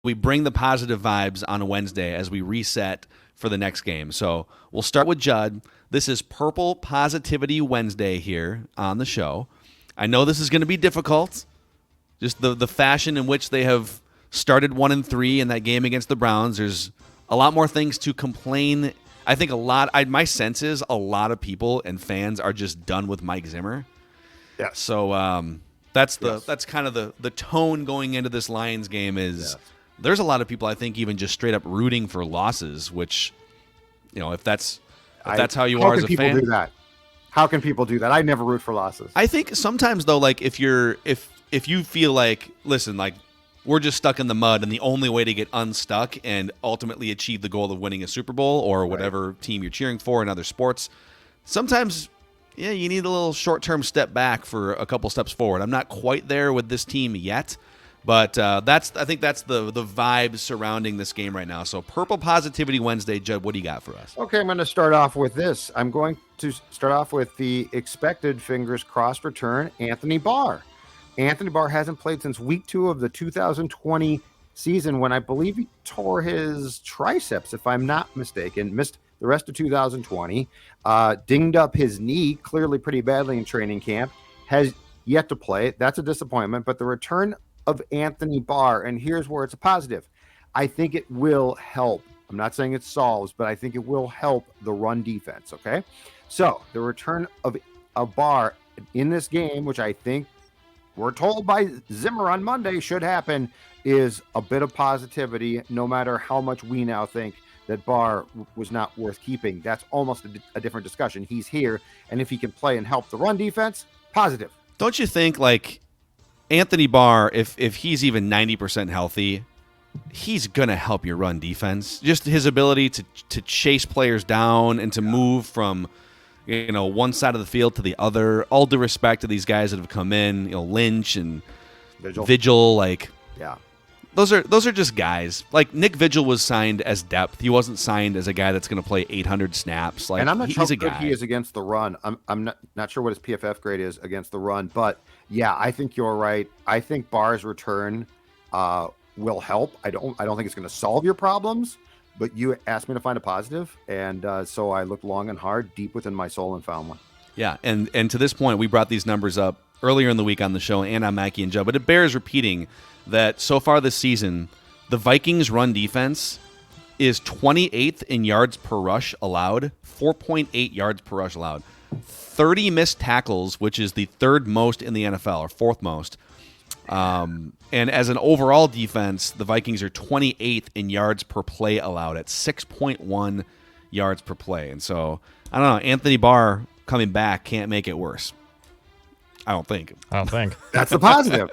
we bring the positive vibes on a Wednesday as we reset for the next game. So we'll start with Judd. This is Purple Positivity Wednesday here on the show. I know this is going to be difficult. Just the fashion in which they have started 1-3 in that game against the Browns. There's a lot more things to complain. I think my sense is a lot of people and fans are just done with Mike Zimmer. Yeah. So that's kind of the tone going into this Lions game is there's a lot of people I think even just straight up rooting for losses, which, if that's how you are as a fan. How can people do that? How can people do that? I never root for losses. I think sometimes though, like if you feel like, listen, like we're just stuck in the mud and the only way to get unstuck and ultimately achieve the goal of winning a Super Bowl or whatever team you're cheering for in other sports, sometimes you need a little short-term step back for a couple steps forward. I'm not quite there with this team yet, but I think that's the vibe surrounding this game right now. So Purple Positivity Wednesday, Judd, what do you got for us? Okay, I'm going to start off with this. I'm going to start off with the expected, fingers crossed, return, Anthony Barr. Anthony Barr hasn't played since week 2 of the 2020 season when I believe he tore his triceps, if I'm not mistaken, missed the rest of 2020, dinged up his knee clearly pretty badly in training camp, has yet to play. That's a disappointment, but the return of Anthony Barr, and here's where it's a positive. I think it will help. I'm not saying it solves, but I think it will help the run defense, okay? So the return of Barr in this game, which I think we're told by Zimmer on Monday should happen, is a bit of positivity, no matter how much we now think that Barr was not worth keeping. That's almost a different discussion. He's here, and if he can play and help the run defense, positive. Don't you think, like, Anthony Barr, if he's even 90% healthy, he's going to help your run defense. Just his ability to chase players down and to move from one side of the field to the other. All due respect to these guys that have come in, Lynch and Vigil, like, yeah. Those are just guys. Like Nick Vigil was signed as depth. He wasn't signed as a guy that's going to play 800 snaps. Like, and I'm not sure how good he is against the run. I'm not sure what his PFF grade is against the run, but yeah, I think you're right. I think Barr's return will help. I don't think it's going to solve your problems, but you asked me to find a positive, and so I looked long and hard, deep within my soul, and found one. Yeah, and to this point, we brought these numbers up earlier in the week on the show, and on Mackie and Joe, but it bears repeating that so far this season, the Vikings run defense is 28th in yards per rush allowed, 4.8 yards per rush allowed, 30 missed tackles, which is the third most in the NFL, or fourth most. And as an overall defense, the Vikings are 28th in yards per play allowed at 6.1 yards per play. And so, I don't know, Anthony Barr coming back can't make it worse. I don't think. That's the positive.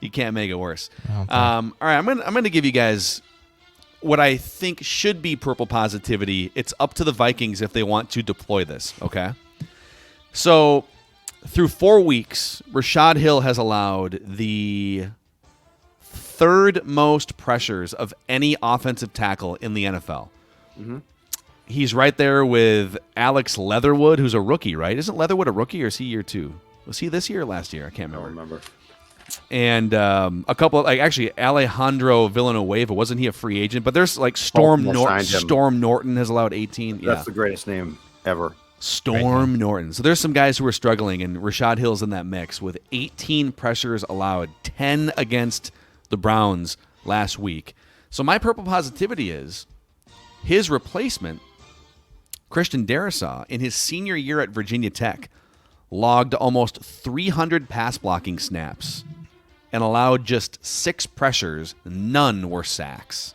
You can't make it worse. All right, I'm gonna give you guys what I think should be purple positivity. It's up to the Vikings if they want to deploy this. Okay, so through 4 weeks, Rashad Hill has allowed the third most pressures of any offensive tackle in the NFL. Mm-hmm. He's right there with Alex Leatherwood, who's a rookie, right? Isn't Leatherwood a rookie, or is he year 2? Was he this year or last year? I can't remember. I don't remember. And a couple, like actually Alejandro Villanueva, wasn't he a free agent? But there's like Storm Norton has allowed 18. That's the greatest name ever. Storm Norton. So there's some guys who are struggling, and Rashad Hill's in that mix with 18 pressures allowed, 10 against the Browns last week. So my purple positivity is his replacement, Christian Darrisaw, in his senior year at Virginia Tech, logged almost 300 pass blocking snaps and allowed just 6 pressures. None were sacks.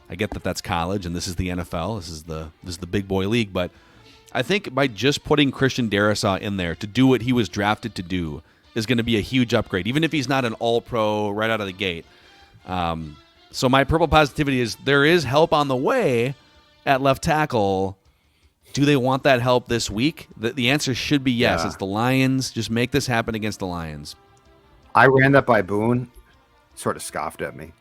I get that that's college and this is the NFL. This is the big boy league, but I think by just putting Christian Darrisaw in there to do what he was drafted to do is going to be a huge upgrade, even if he's not an all-pro right out of the gate. So my purple positivity is there is help on the way at left tackle. Do they want that help this week? The answer should be yes. Yeah. It's the Lions. Just make this happen against the Lions. I ran that by Boone, sort of scoffed at me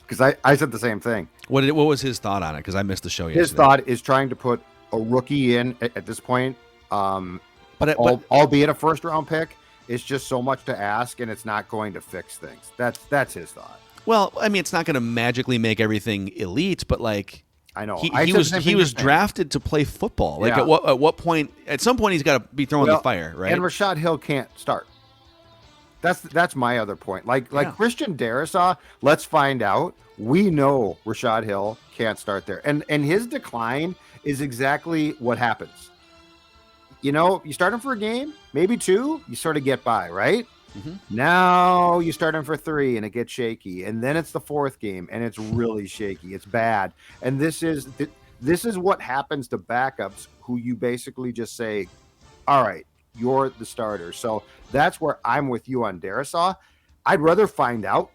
because I said the same thing. What was his thought on it? Because I missed the show yesterday. His thought is trying to put a rookie in at this point, albeit a first-round pick. It's just so much to ask, and it's not going to fix things. That's his thought. Well, I mean, it's not going to magically make everything elite, but like I know. he was drafted to play football. Like at what point? At some point, he's got to be thrown in the fire, right? And Rashad Hill can't start. That's my other point. Like Christian Darrisaw, let's find out. We know Rashad Hill can't start there, and his decline is exactly what happens. You know, you start him for a game, maybe 2, you sort of get by, right? Mm-hmm. Now you start him for 3 and it gets shaky, and then it's the 4th game and it's really shaky. It's bad, and this is what happens to backups who you basically just say, all right, you're the starter. So that's where I'm with you on Darrisaw. I'd rather find out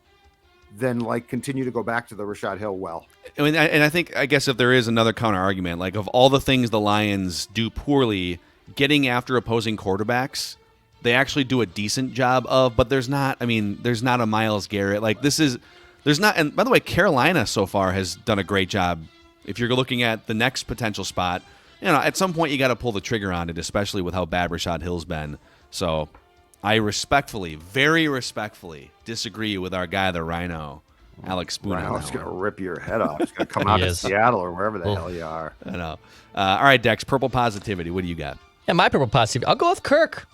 than like continue to go back to the Rashad Hill well. I mean, and I guess if there is another counter argument, like of all the things the Lions do poorly, getting after opposing quarterbacks, they actually do a decent job of, but there's not a Myles Garrett. Like there's not, and by the way, Carolina so far has done a great job. If you're looking at the next potential spot, you know, at some point you got to pull the trigger on it, especially with how bad Rashad Hill's been. So I very respectfully disagree with our guy, the Rhino, Alex Spoon. Rhino's going to rip your head off. He's going to come out to Seattle or wherever the hell you are. I know. All right, Dex, purple positivity. What do you got? Yeah, my purple positivity. I'll go with Kirk.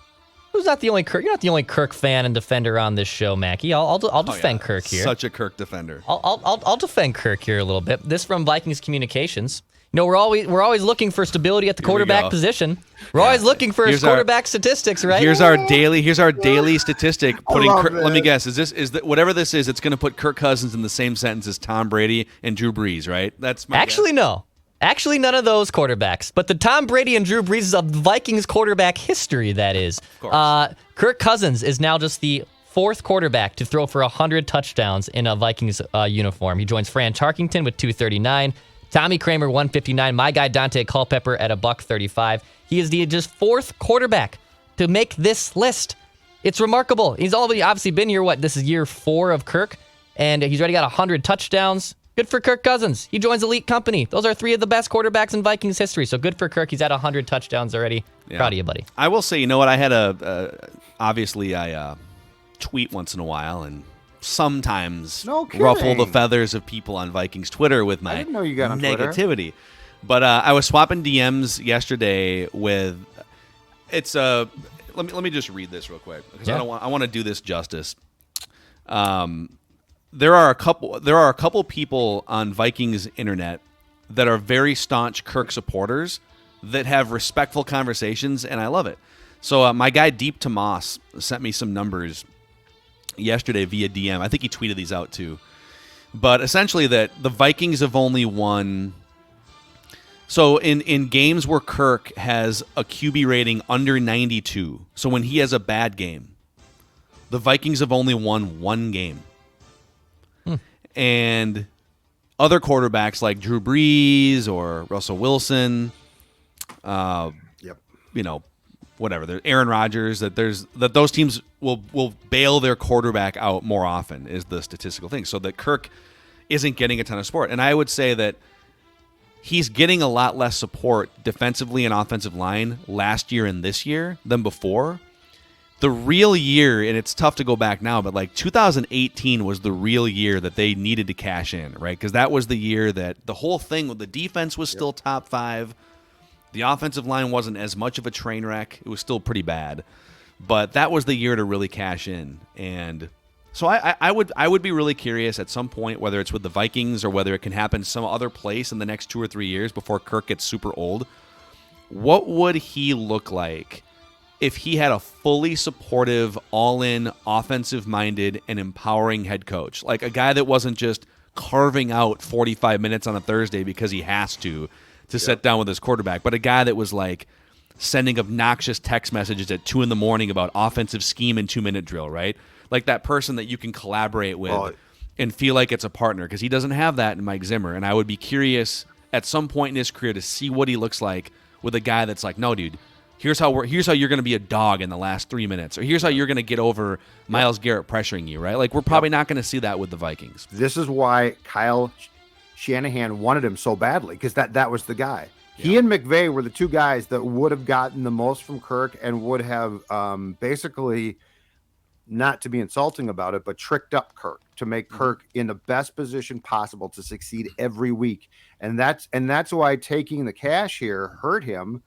Who's not the only Kirk? You're not the only Kirk fan and defender on this show, Mackie. I'll defend Kirk here. Such a Kirk defender. I'll defend Kirk here a little bit. This from Vikings Communications. You know, we're always looking for stability at the quarterback position. We're always looking for his quarterback statistics, right? Here's our daily statistic. Let me guess. Is that whatever this is? It's going to put Kirk Cousins in the same sentence as Tom Brady and Drew Brees, right? That's my guess. No. Actually, none of those quarterbacks. But the Tom Brady and Drew Brees of Vikings quarterback history, that is. Of course. Kirk Cousins is now just the 4th quarterback to throw for 100 touchdowns in a Vikings uniform. He joins Fran Tarkington with 239. Tommy Kramer, 159. My guy, Dante Culpepper, at $135. He is the just 4th quarterback to make this list. It's remarkable. He's obviously been here, this is year 4 of Kirk, and he's already got 100 touchdowns. Good for Kirk Cousins. He joins elite company. Those are 3 of the best quarterbacks in Vikings history, so good for Kirk. He's at 100 touchdowns already. Yeah. Proud of you, buddy. I will say, you know what? I had obviously I tweet once in a while, and sometimes ruffle the feathers of people on Vikings Twitter with my negativity. Twitter. But I was swapping DMs yesterday with let me just read this real quick because I want to do this justice. There are a couple people on Vikings internet that are very staunch Kirk supporters that have respectful conversations, and I love it. So my guy Deep Tomas sent me some numbers yesterday via DM. I think he tweeted these out too. But essentially that the Vikings have only won. So in games where Kirk has a QB rating under 92, so when he has a bad game, the Vikings have only won 1 game. And other quarterbacks like Drew Brees or Russell Wilson, you know, whatever, Aaron Rodgers, that those teams will bail their quarterback out more often is the statistical thing. So that Kirk isn't getting a ton of support. And I would say that he's getting a lot less support defensively and offensive line last year and this year than before. The real year, and it's tough to go back now, but like 2018 was the real year that they needed to cash in, right? Because that was the year that the whole thing with the defense was still top 5. The offensive line wasn't as much of a train wreck. It was still pretty bad. But that was the year to really cash in. And so I would be really curious at some point, whether it's with the Vikings or whether it can happen some other place in the next 2 or 3 years before Kirk gets super old. What would he look like if he had a fully supportive, all-in, offensive-minded, and empowering head coach? Like a guy that wasn't just carving out 45 minutes on a Thursday because he has to sit down with his quarterback, but a guy that was like sending obnoxious text messages at 2 a.m. about offensive scheme and 2-minute drill, right? Like that person that you can collaborate with and feel like it's a partner, because he doesn't have that in Mike Zimmer. And I would be curious at some point in his career to see what he looks like with a guy that's like, no, dude, here's how you're going to be a dog in the last 3 minutes, or here's how you're going to get over Myles Garrett pressuring you, right? Like we're probably not going to see that with the Vikings. This is why Kyle Shanahan wanted him so badly, because that was the guy. He and McVay were the 2 guys that would have gotten the most from Kirk and would have basically not to be insulting about it, but tricked up Kirk to make Kirk in the best position possible to succeed every week. And that's why taking the cash here hurt him.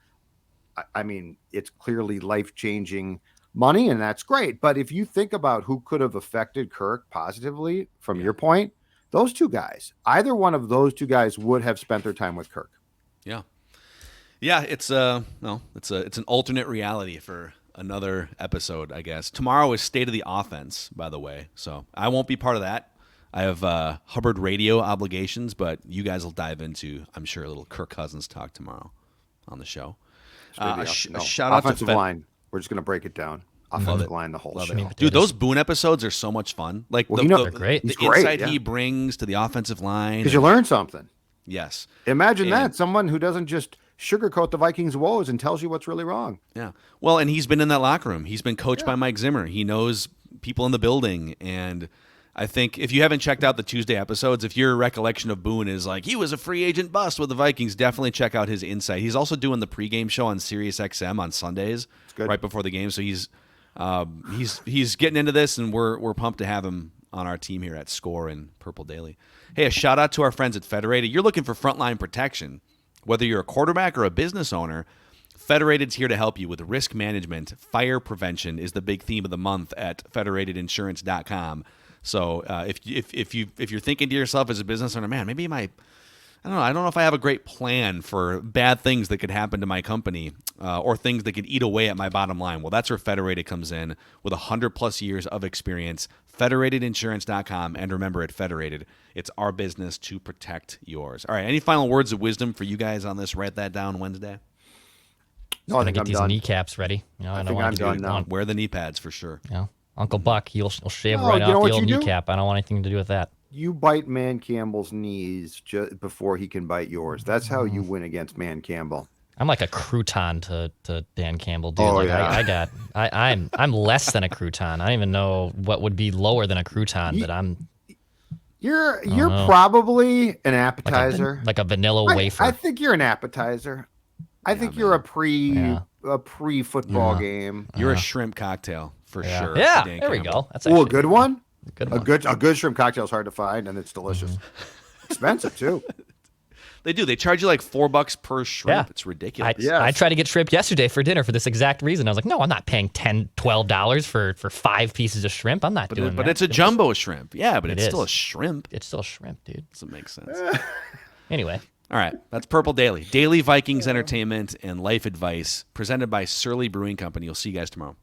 I mean, it's clearly life-changing money, and that's great. But if you think about who could have affected Kirk positively from your point, those two guys, either one of those two guys would have spent their time with Kirk. Yeah. Yeah, it's an alternate reality for another episode, I guess. Tomorrow is State of the Offense, by the way. So I won't be part of that. I have Hubbard radio obligations, but you guys will dive into, I'm sure, a little Kirk Cousins talk tomorrow on the show. A shout out offensive to line. We're just going to break it down. Offensive line, the whole show. Dude, those Boone episodes are so much fun. Like they're great. The insight he brings to the offensive line. Because you learn something. Yes. Imagine that. Someone who doesn't just sugarcoat the Vikings' woes and tells you what's really wrong. Yeah. Well, and he's been in that locker room. He's been coached by Mike Zimmer. He knows people in the building. And I think if you haven't checked out the Tuesday episodes, if your recollection of Boone is like, he was a free agent bust with the Vikings, definitely check out his insight. He's also doing the pregame show on Sirius XM on Sundays right before the game. So he's getting into this, and we're pumped to have him on our team here at Score and Purple Daily. Hey, a shout out to our friends at Federated. You're looking for frontline protection. Whether you're a quarterback or a business owner, Federated's here to help you with risk management. Fire prevention is the big theme of the month at federatedinsurance.com. So if you're thinking to yourself as a business owner, man, maybe I don't know if I have a great plan for bad things that could happen to my company or things that could eat away at my bottom line. Well, that's where Federated comes in with 100+ years of experience. Federatedinsurance.com. And remember, at Federated, it's our business to protect yours. All right, any final words of wisdom for you guys on this? Write that down Wednesday. No, I think get I'm these done. kneecaps ready. I think I'm done now. Wear the knee pads for sure. Yeah. Uncle Buck, he'll shave right off the old kneecap. I don't want anything to do with that. You bite Man Campbell's knees before he can bite yours. That's how you win against Man Campbell. I'm like a crouton to Dan Campbell, dude. Oh, like yeah. I'm less than a crouton. I don't even know what would be lower than a crouton, but I'm. You're probably an appetizer, like a vanilla wafer. I think you're an appetizer. I think you're a pre-football game. You're a shrimp cocktail for sure. Yeah, Dan there we Campbell. go. That's actually a good one. Good A good shrimp cocktail is hard to find, and it's delicious. Expensive too. They do. They charge you like $4 per shrimp. Yeah. It's ridiculous. I tried to get shrimp yesterday for dinner for this exact reason. I was like, no, I'm not paying $10, $12 for 5 pieces of shrimp. I'm not doing that. But it's a jumbo shrimp. Yeah, but it's is. still a shrimp. It's still shrimp, dude. Doesn't make sense. Anyway. All right. That's Purple Daily. Daily Vikings entertainment and life advice presented by Surly Brewing Company. We'll see you guys tomorrow.